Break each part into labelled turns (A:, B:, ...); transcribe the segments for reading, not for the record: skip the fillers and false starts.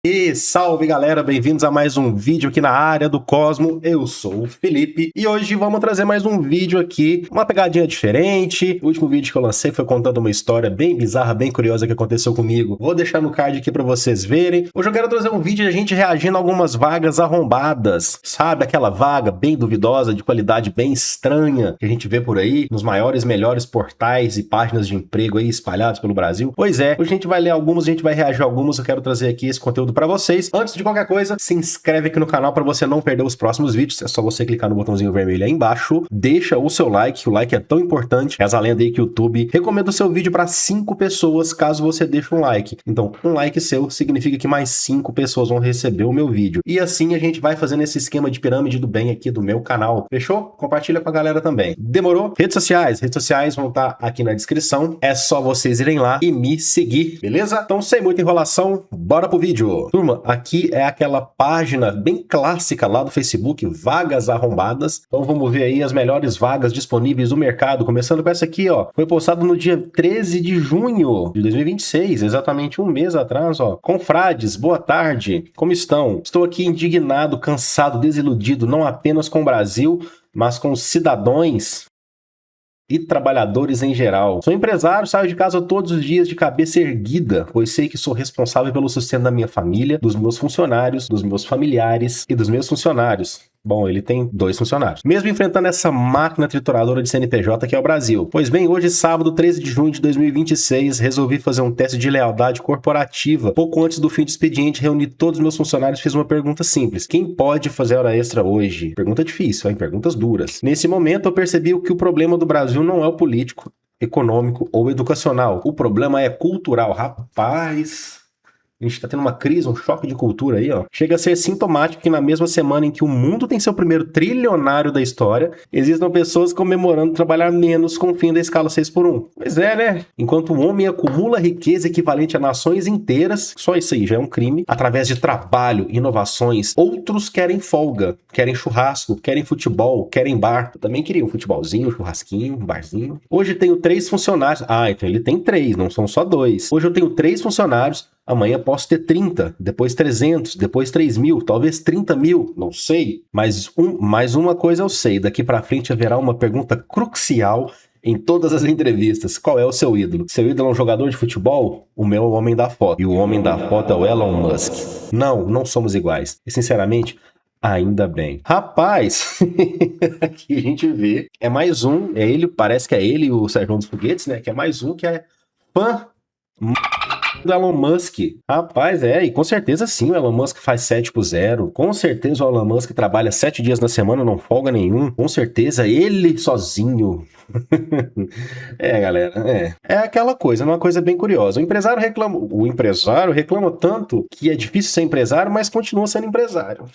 A: E salve galera, bem-vindos a mais um vídeo aqui na área do Cosmo. Eu sou o Felipe e hoje vamos trazer mais um vídeo aqui, uma pegadinha diferente. O último vídeo que eu lancei foi contando uma história bem bizarra, bem curiosa que aconteceu comigo. Vou deixar no card aqui pra vocês verem. Hoje eu quero trazer um vídeo de a gente reagindo a algumas vagas arrombadas. Sabe, aquela vaga bem duvidosa, de qualidade bem estranha, que a gente vê por aí, nos maiores, melhores portais e páginas de emprego aí espalhados pelo Brasil. Pois é, hoje a gente vai ler algumas, a gente vai reagir a algumas. Eu quero trazer aqui esse conteúdo para vocês. Antes de qualquer coisa, se inscreve aqui no canal para você não perder os próximos vídeos. É só você clicar no botãozinho vermelho aí embaixo. Deixa o seu like, que o like é tão importante. Reza a lenda aí que o YouTube recomenda o seu vídeo para 5 pessoas caso você deixe um like. Então, um like seu significa que mais 5 pessoas vão receber o meu vídeo. E assim a gente vai fazendo esse esquema de pirâmide do bem aqui do meu canal. Fechou? Compartilha com a galera também. Demorou? Redes sociais vão estar aqui na descrição. É só vocês irem lá e me seguir, beleza? Então, sem muita enrolação, bora pro vídeo. Turma, aqui é aquela página bem clássica lá do Facebook, Vagas Arrombadas. Então vamos ver aí as melhores vagas disponíveis do mercado, começando com essa aqui, ó. Foi postado no dia 13 de junho de 2026, exatamente um mês atrás, ó. Confrades, boa tarde, como estão? Estou aqui indignado, cansado, desiludido, não apenas com o Brasil, mas com os cidadãos e trabalhadores em geral. Sou empresário, saio de casa todos os dias de cabeça erguida, pois sei que sou responsável pelo sustento da minha família, dos meus funcionários, dos meus familiares e dos meus funcionários. Bom, ele tem 2 funcionários. Mesmo enfrentando essa máquina trituradora de CNPJ que é o Brasil. Pois bem, hoje, sábado, 13 de junho de 2026, resolvi fazer um teste de lealdade corporativa. Pouco antes do fim do expediente, reuni todos os meus funcionários e fiz uma pergunta simples. Quem pode fazer hora extra hoje? Pergunta difícil, hein? Perguntas duras. Nesse momento, eu percebi que o problema do Brasil não é o político, econômico ou educacional. O problema é cultural. Rapaz... A gente tá tendo uma crise, um choque de cultura aí, ó. Chega a ser sintomático que na mesma semana em que o mundo tem seu primeiro trilionário da história, existam pessoas comemorando trabalhar menos com o fim da escala 6x1. Pois é, né? Enquanto o homem acumula riqueza equivalente a nações inteiras, só isso aí já é um crime, através de trabalho, inovações, outros querem folga, querem churrasco, querem futebol, querem bar. Eu também queria um futebolzinho, um churrasquinho, um barzinho. Hoje tenho 3 funcionários. Ah, então ele tem 3, não são só 2. Hoje eu tenho 3 funcionários. Amanhã posso ter 30, depois 300, depois 3.000, talvez 30.000, não sei. Mas mais uma coisa eu sei, daqui pra frente haverá uma pergunta crucial em todas as entrevistas. Qual é o seu ídolo? Seu ídolo é um jogador de futebol? O meu é o homem da foto. E o homem da foto é o Elon Musk. Não somos iguais. E sinceramente... ainda bem. Rapaz, aqui a gente vê, é mais um, é ele, parece que é ele e o Sérgio dos Foguetes, né? Que é mais um que é fã do Elon Musk. Rapaz, e com certeza sim, o Elon Musk faz 7x0, com certeza o Elon Musk trabalha 7 dias na semana, não folga nenhum, com certeza ele sozinho. Galera, é aquela coisa, uma coisa bem curiosa. O empresário reclama tanto que é difícil ser empresário, mas continua sendo empresário.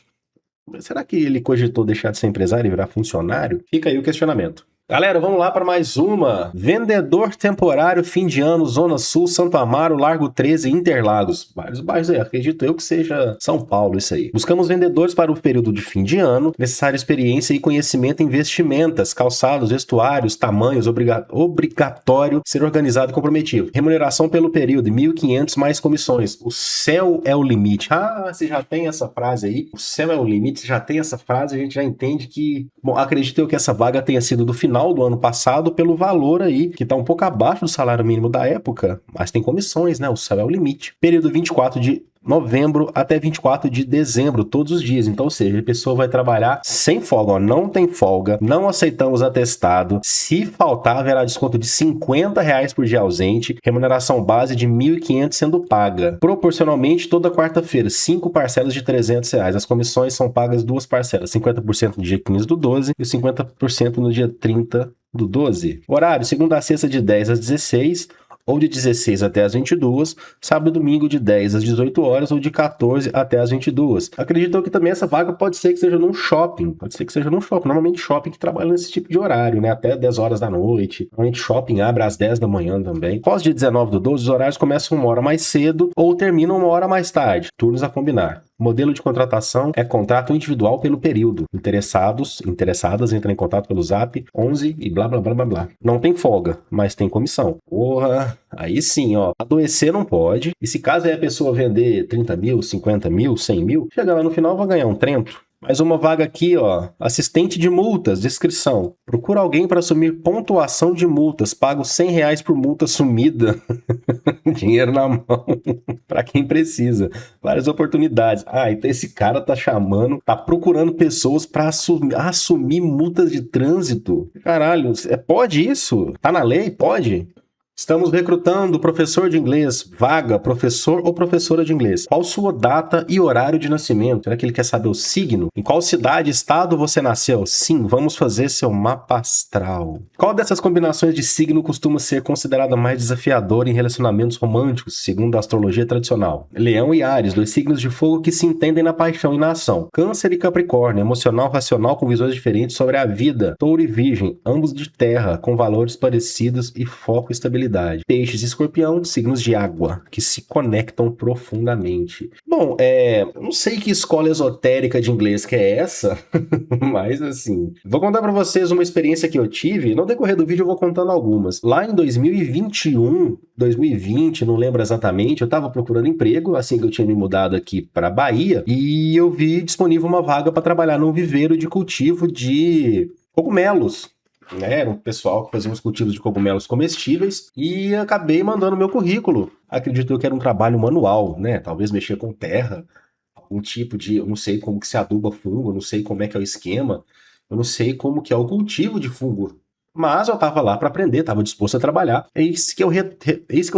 A: Será que ele cogitou deixar de ser empresário e virar funcionário? Fica aí o questionamento. Galera, vamos lá para mais uma. Vendedor temporário, fim de ano, Zona Sul, Santo Amaro, Largo 13, Interlagos. Vários bairros aí, acredito eu que seja São Paulo isso aí. Buscamos vendedores para o período de fim de ano, necessária experiência e conhecimento em vestimentas, calçados, vestuários, tamanhos, obrigatório ser organizado e comprometido. Remuneração pelo período, 1.500 mais comissões. O céu é o limite. Ah, você já tem essa frase aí? O céu é o limite, você já tem essa frase, a gente já entende que... Bom, acredito eu que essa vaga tenha sido do final do ano passado pelo valor aí, que tá um pouco abaixo do salário mínimo da época, mas tem comissões, né? O céu é o limite. Período 24 de novembro até 24 de dezembro, todos os dias. Então, ou seja, a pessoa vai trabalhar sem folga, ó, não tem folga, não aceitamos atestado. Se faltar, haverá desconto de R$50 por dia ausente, remuneração base de R$1.500 sendo paga. Proporcionalmente, toda quarta-feira, 5 parcelas de R$300. As comissões são pagas 2 parcelas, 50% no dia 15 do 12 e 50% no dia 30 do 12. Horário, segunda a sexta de 10 às 16, ou de 16 até as 22, sábado e domingo de 10 às 18 horas ou de 14 até as 22. Acredito que também essa vaga pode ser que seja num shopping, normalmente shopping que trabalha nesse tipo de horário, né, até 10 horas da noite, normalmente shopping abre às 10 da manhã também. Após dia 19 do 12, os horários começam 1 hora mais cedo ou terminam 1 hora mais tarde, turnos a combinar. Modelo de contratação é contrato individual pelo período. Interessadas entram em contato pelo Zap 11 e blá blá blá blá blá. Não tem folga, mas tem comissão. Porra, aí sim, ó. Adoecer não pode. E se caso aí a pessoa vender 30 mil, 50 mil, 100 mil, chega lá no final vai ganhar um trento. Mais uma vaga aqui, ó. Assistente de multas, descrição. Procura alguém para assumir pontuação de multas. Pago R$100 por multa sumida. Dinheiro na mão. Para quem precisa. Várias oportunidades. Ah, então esse cara tá procurando pessoas para assumir multas de trânsito. Caralho, pode isso? Tá na lei? Pode? Estamos recrutando professor de inglês, vaga, professor ou professora de inglês. Qual sua data e horário de nascimento? Será que ele quer saber o signo? Em qual cidade, estado você nasceu? Sim, vamos fazer seu mapa astral. Qual dessas combinações de signo costuma ser considerada mais desafiadora em relacionamentos românticos, segundo a astrologia tradicional? Leão e Áries, 2 signos de fogo que se entendem na paixão e na ação. Câncer e Capricórnio, emocional, racional, com visões diferentes sobre a vida. Touro e Virgem, ambos de terra, com valores parecidos e foco e estabilidade. Peixes e Escorpião, signos de água, que se conectam profundamente. Bom, não sei que escola esotérica de inglês que é essa, mas assim, vou contar pra vocês uma experiência que eu tive. No decorrer do vídeo eu vou contando algumas. Lá em 2021, 2020, não lembro exatamente, eu tava procurando emprego, assim que eu tinha me mudado aqui pra Bahia, e eu vi disponível uma vaga para trabalhar num viveiro de cultivo de cogumelos. Era um pessoal que fazia uns cultivos de cogumelos comestíveis e acabei mandando meu currículo. Acredito que era um trabalho manual, né? Talvez mexer com terra, algum tipo de... Eu não sei como que se aduba fungo, eu não sei como é que é o esquema, eu não sei como que é o cultivo de fungo. Mas eu estava lá para aprender, estava disposto a trabalhar. Eis que eu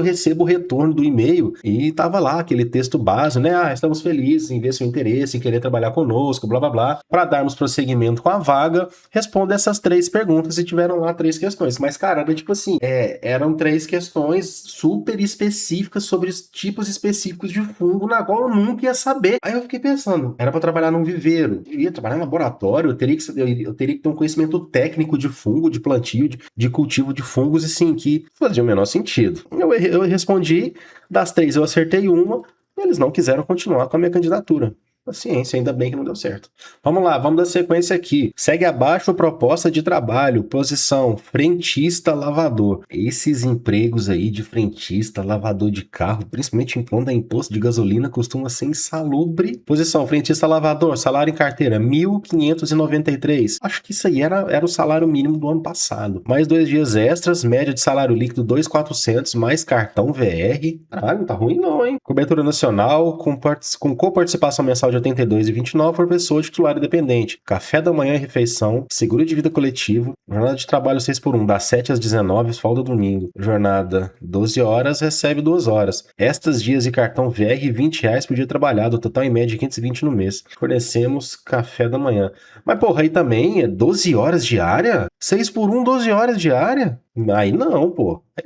A: recebo o retorno do e-mail e estava lá aquele texto básico, né? Ah, estamos felizes em ver seu interesse, em querer trabalhar conosco, blá blá blá. Para darmos prosseguimento com a vaga, responda essas 3 perguntas e tiveram lá 3 questões. Mas, cara, era tipo assim, eram 3 questões super específicas sobre os tipos específicos de fungo, na qual eu nunca ia saber. Aí eu fiquei pensando, era para trabalhar num viveiro, eu ia trabalhar em laboratório, eu teria que ter um conhecimento técnico de fungo, de plantio, de cultivo de fungos, e sim, que fazia o menor sentido. Eu respondi, das 3 eu acertei uma, e eles não quiseram continuar com a minha candidatura. Paciência, ainda bem que não deu certo. Vamos lá, vamos dar sequência aqui. Segue abaixo a proposta de trabalho, posição, frentista, lavador. Esses empregos aí de frentista, lavador de carro, principalmente quando é imposto de gasolina, costuma ser insalubre. Posição, frentista, lavador, salário em carteira, 1.593. Acho que isso aí era o salário mínimo do ano passado. Mais 2 dias extras, média de salário líquido 2.400, mais cartão VR. Caralho, não tá ruim não, hein? Cobertura nacional, com coparticipação mensal de 82,29 por pessoa titular e dependente. Café da manhã e refeição, seguro de vida coletivo, jornada de trabalho 6x1, das 7 às 19, folga domingo. Jornada 12 horas, recebe 2 horas. Estas dias e cartão VR, R$20 por dia trabalhado, total em média 520 no mês. Fornecemos café da manhã. Mas porra, aí também é 12 horas diária? 6x1, 12 horas diária? Aí não, pô. Aí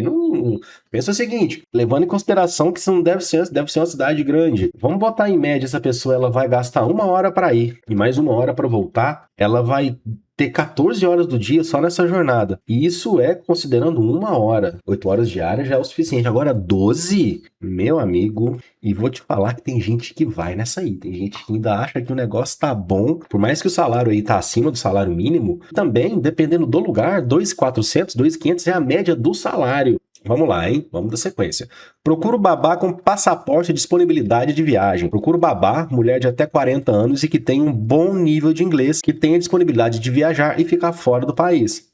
A: não. Pensa o seguinte, levando em consideração que isso não deve ser uma cidade grande. Vamos botar em média, essa pessoa ela vai gastar 1 hora para ir e mais 1 hora para voltar. Ela vai ter 14 horas do dia só nessa jornada. E isso é considerando 1 hora. 8 horas diárias já é o suficiente. Agora 12, meu amigo. E vou te falar que tem gente que vai nessa aí. Tem gente que ainda acha que o negócio tá bom. Por mais que o salário aí tá acima do salário mínimo. Também, dependendo do lugar, 2.400, 2.500 é a média do salário. Vamos lá, hein? Vamos dar sequência. Procura o babá com passaporte e disponibilidade de viagem. Procura o babá, mulher de até 40 anos e que tem um bom nível de inglês, que tenha disponibilidade de viajar e ficar fora do país.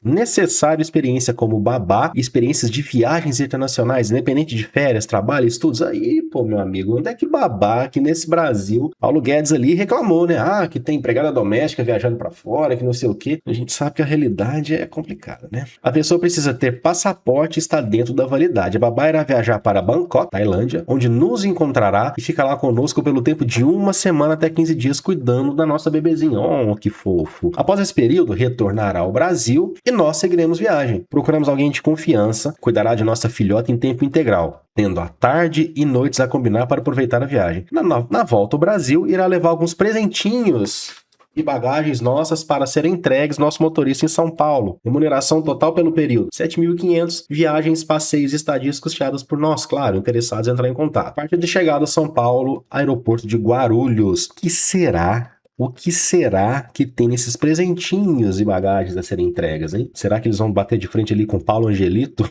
A: Necessário experiência como babá e experiências de viagens internacionais, independente de férias, trabalho, estudos. Aí, pô, meu amigo, onde é que babá aqui nesse Brasil? Paulo Guedes ali reclamou, né? Ah, que tem empregada doméstica viajando pra fora, que não sei o quê. A gente sabe que a realidade é complicada, né? A pessoa precisa ter passaporte e está dentro da validade. A babá irá viajar para Bangkok, Tailândia, onde nos encontrará e fica lá conosco pelo tempo de 1 semana até 15 dias cuidando da nossa bebezinha. Oh, que fofo. Após esse período, retornará ao Brasil e nós seguiremos viagem. Procuramos alguém de confiança, cuidará de nossa filhota em tempo integral, tendo a tarde e noites a combinar para aproveitar a viagem. Na volta ao Brasil, irá levar alguns presentinhos e bagagens nossas para serem entregues nosso motorista em São Paulo. Remuneração total pelo período: 7.500, viagens, passeios e estadias custeadas por nós, claro, interessados em entrar em contato. Parte de chegada a São Paulo, aeroporto de Guarulhos. O que será que tem nesses presentinhos e bagagens a serem entregas, hein? Será que eles vão bater de frente ali com Paulo Angelito?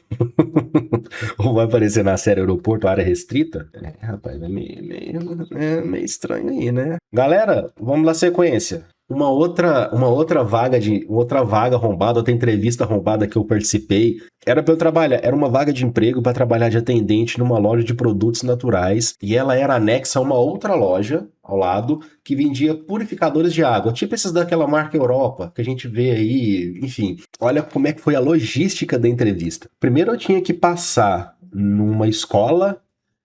A: Ou vai aparecer na série Aeroporto, área restrita? Rapaz, é meio estranho aí, né? Galera, vamos lá, sequência. Uma outra vaga arrombada, outra entrevista arrombada que eu participei, era para eu trabalhar, era uma vaga de emprego para trabalhar de atendente numa loja de produtos naturais, e ela era anexa a uma outra loja ao lado que vendia purificadores de água, tipo esses daquela marca Europa que a gente vê aí, enfim. Olha como é que foi a logística da entrevista. Primeiro eu tinha que passar numa escola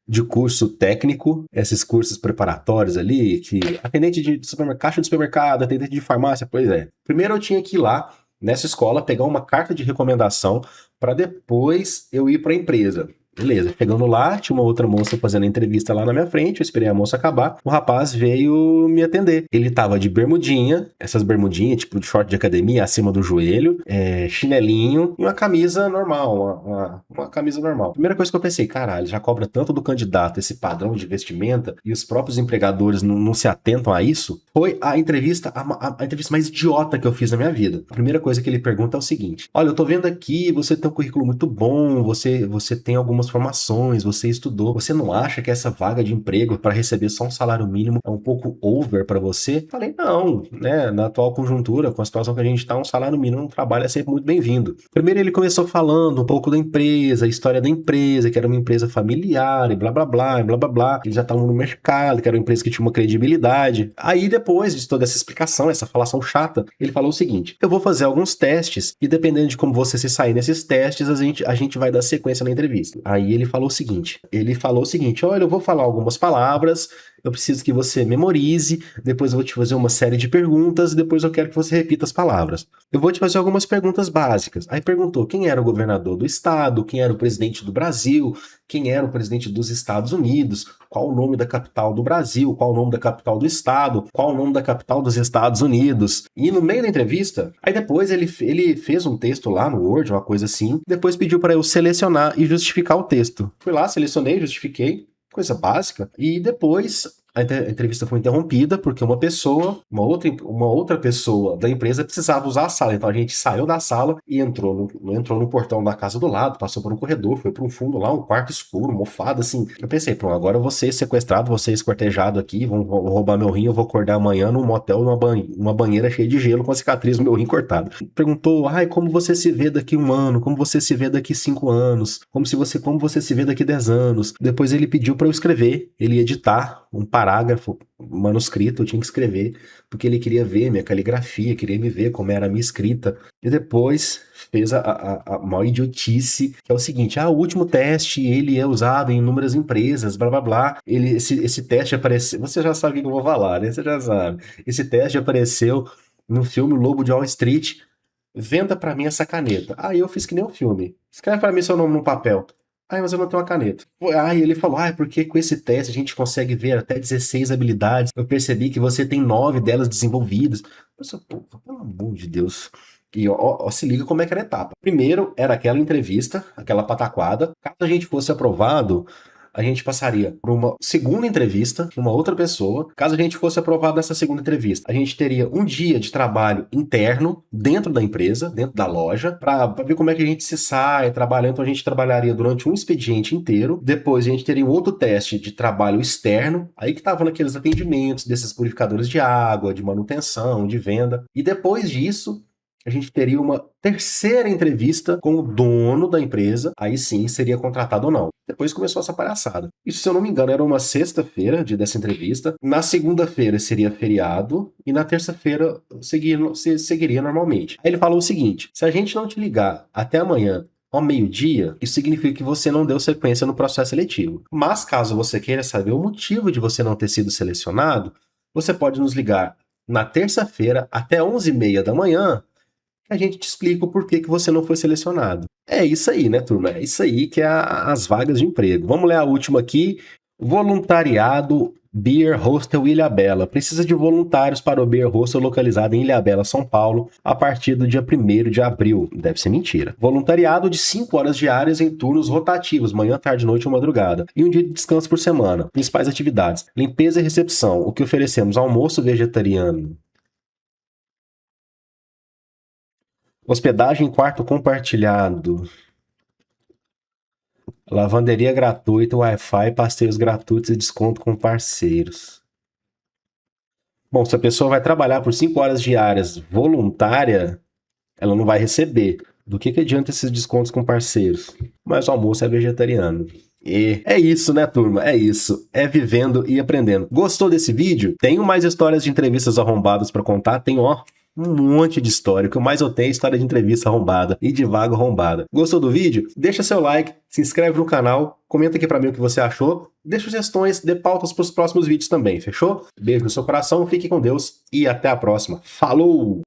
A: de curso técnico, esses cursos preparatórios ali, que atendente de supermercado, caixa de supermercado, atendente de farmácia, pois é. Primeiro eu tinha que ir lá nessa escola, pegar uma carta de recomendação para depois eu ir para a empresa. Beleza, chegando lá, tinha uma outra moça fazendo a entrevista lá na minha frente, eu esperei a moça acabar, o rapaz veio me atender. Ele tava de bermudinha, essas bermudinhas, tipo de short de academia, acima do joelho, chinelinho e uma camisa normal, uma camisa normal. Primeira coisa que eu pensei, caralho, já cobra tanto do candidato esse padrão de vestimenta e os próprios empregadores não se atentam a isso? Foi a entrevista mais idiota que eu fiz na minha vida. A primeira coisa que ele pergunta é o seguinte: olha, eu tô vendo aqui, você tem um currículo muito bom, você tem algumas formações, você estudou, você não acha que essa vaga de emprego para receber só um salário mínimo é um pouco over para você? Falei, não, né, na atual conjuntura, com a situação que a gente tá, um salário mínimo no trabalho é sempre muito bem-vindo. Primeiro ele começou falando um pouco da empresa, a história da empresa, que era uma empresa familiar e blá blá blá, blá blá blá, eles já estavam no mercado, que era uma empresa que tinha uma credibilidade. Aí depois de toda essa explicação, essa falação chata, ele falou o seguinte: eu vou fazer alguns testes e dependendo de como você se sair nesses testes, a gente vai dar sequência na entrevista. Aí ele falou o seguinte, olha, eu vou falar algumas palavras, eu preciso que você memorize, depois eu vou te fazer uma série de perguntas, e depois eu quero que você repita as palavras. Eu vou te fazer algumas perguntas básicas. Aí perguntou quem era o governador do estado, quem era o presidente do Brasil, quem era o presidente dos Estados Unidos, qual o nome da capital do Brasil, qual o nome da capital do estado, qual o nome da capital dos Estados Unidos. E no meio da entrevista, aí depois ele fez um texto lá no Word, uma coisa assim, depois pediu para eu selecionar e justificar o texto. Fui lá, selecionei, justifiquei, coisa básica, e depois a entrevista foi interrompida porque uma outra pessoa da empresa precisava usar a sala. Então a gente saiu da sala e entrou no portão da casa do lado, passou por um corredor, foi para um fundo lá, um quarto escuro, mofado, assim. Eu pensei, pronto, agora eu vou ser sequestrado, vou ser esquartejado aqui, vão roubar meu rim, eu vou acordar amanhã num motel, numa banheira cheia de gelo com a cicatriz no meu rim cortado. Perguntou, como você se vê daqui 1 ano? Como você se vê daqui 5 anos? Como você se vê daqui 10 anos? Depois ele pediu para eu escrever, ele ia editar um parágrafo manuscrito, eu tinha que escrever, porque ele queria ver minha caligrafia, queria me ver como era a minha escrita. E depois fez a maior idiotice, que é o seguinte: o último teste, ele é usado em inúmeras empresas, blá blá blá. Esse teste apareceu, você já sabe o que eu vou falar, né? Você já sabe. Esse teste apareceu no filme Lobo de Wall Street. Venda pra mim essa caneta. Aí eu fiz que nem o filme. Escreve pra mim seu nome no papel. Mas eu não tenho uma caneta. Aí ele falou, porque com esse teste a gente consegue ver até 16 habilidades. Eu percebi que você tem 9 delas desenvolvidas. Eu pensei, pelo amor de Deus. E se liga como é que era a etapa. Primeiro era aquela entrevista, aquela pataquada. Caso a gente fosse aprovado, a gente passaria por uma segunda entrevista com uma outra pessoa. Caso a gente fosse aprovado nessa segunda entrevista, a gente teria um dia de trabalho interno dentro da empresa, dentro da loja, para ver como é que a gente se sai trabalhando. Então a gente trabalharia durante um expediente inteiro. Depois a gente teria um outro teste de trabalho externo, aí que estavam naqueles atendimentos desses purificadores de água, de manutenção, de venda. E depois disso, a gente teria uma terceira entrevista com o dono da empresa, aí sim seria contratado ou não. Depois começou essa palhaçada. Isso, se eu não me engano, era uma sexta-feira dessa entrevista. Na segunda-feira seria feriado e na terça-feira seguiria normalmente. Aí ele falou o seguinte: se a gente não te ligar até amanhã ao meio-dia, isso significa que você não deu sequência no processo seletivo. Mas caso você queira saber o motivo de você não ter sido selecionado, você pode nos ligar na terça-feira até 11h30 da manhã, a gente te explica o porquê que você não foi selecionado. É isso aí, né, turma? É isso aí que é as vagas de emprego. Vamos ler a última aqui. Voluntariado Beer Hostel Ilhabela. Precisa de voluntários para o Beer Hostel localizado em Ilhabela, São Paulo, a partir do dia 1º de abril. Deve ser mentira. Voluntariado de 5 horas diárias em turnos rotativos, manhã, tarde, noite ou madrugada. E um dia de descanso por semana. Principais atividades: limpeza e recepção. O que oferecemos? Almoço vegetariano. Hospedagem em quarto compartilhado. Lavanderia gratuita, Wi-Fi, passeios gratuitos e desconto com parceiros. Bom, se a pessoa vai trabalhar por 5 horas diárias voluntária, ela não vai receber. Do que adianta esses descontos com parceiros? Mas o almoço é vegetariano. E é isso, né, turma? É isso. É vivendo e aprendendo. Gostou desse vídeo? Tenho mais histórias de entrevistas arrombadas pra contar. Tenho, ó, um monte de história. O que mais eu tenho é história de entrevista arrombada e de vaga arrombada. Gostou do vídeo? Deixa seu like, se inscreve no canal, comenta aqui pra mim o que você achou, deixa sugestões, dê pautas pros próximos vídeos também, fechou? Beijo no seu coração, fique com Deus e até a próxima. Falou!